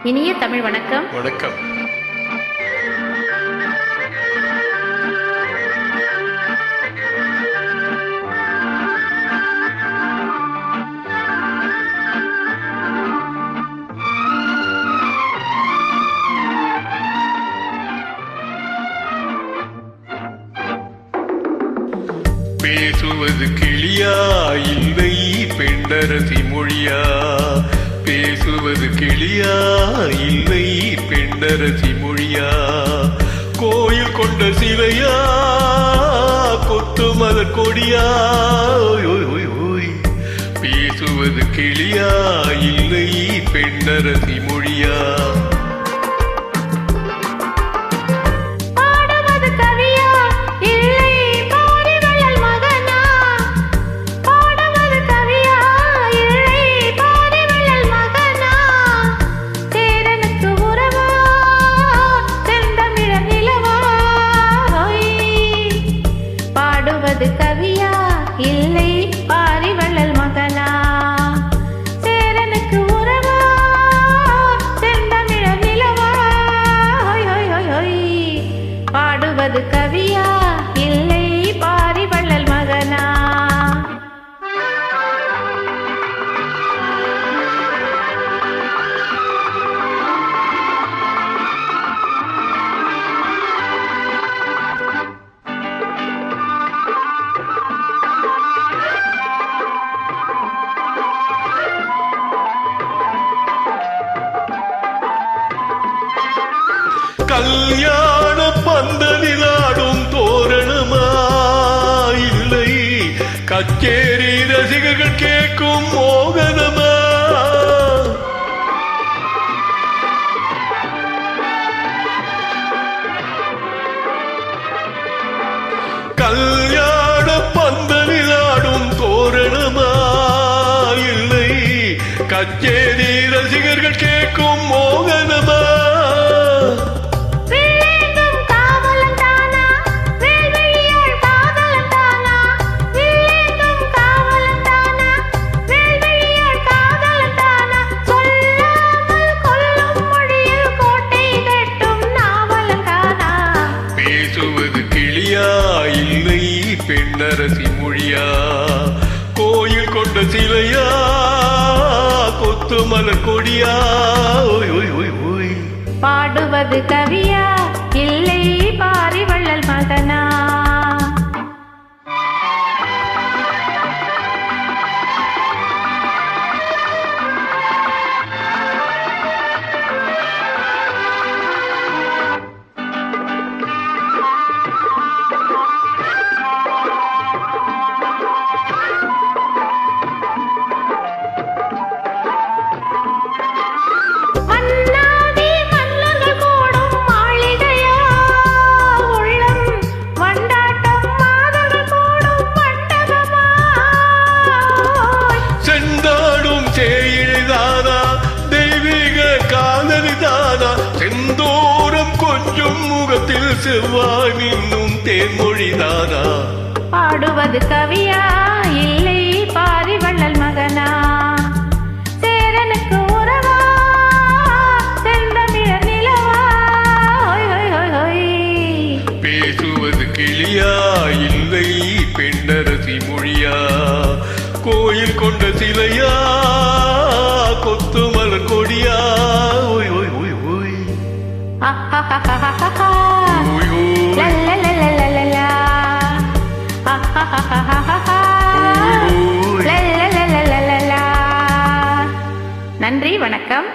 இனிய தமிழ் வணக்கம். வணக்கம். பேசுவது கிளியா இல்லை பெண்டரசி மொழியா? பேசுவது கிளியா இல்லை பெண்டரசி மொழியா? கோயில் கொண்ட சிலையா கொத்து மலர் கொடியா? பேசுவது கிளியா இல்லை பெண்டரசி மொழியா? கவியா இல்லை பாரிவள்ளல் மகனா? சேரனுக்கு உறவா செந்தமிழர் நிலவா? பாடுவது கவியா இல்லை பாரிவள்ளல் மகனா? கல்யாண பந்தலிலாடும் தோரணமா இல்லை கச்சேரி ரசிகர்கள் கேட்கும் மோகனமா? கல்யாண பந்தலிலாடும் தோரணமா இல்லை கச்சேரி ரசிகர்கள் கேட்கும் மோகனமா? இல்லை பெண்ணரசி மொழியா? கோயில் கொண்ட சிலையா கொத்து மலர் கொடியா? பாடுவது கவியா இல்லை பாரிவள்ளல் மகனா? செந்தோரம் கொஞ்சம் முகத்தில் செவ்வாய் மின்னும் தேன்மொழிதானா? பாடுவது கவியா இல்லை பாரிவள்ளல் மகனா? சேரனுக்கு உறவா செந்தமிழர் நிலவா? பேசுவது கிளியா இல்லை பெண்டரசி மொழியா? கோயில் கொண்ட சிலையா கொத்து மலர் கொடியா? நன்றி, வணக்கம்.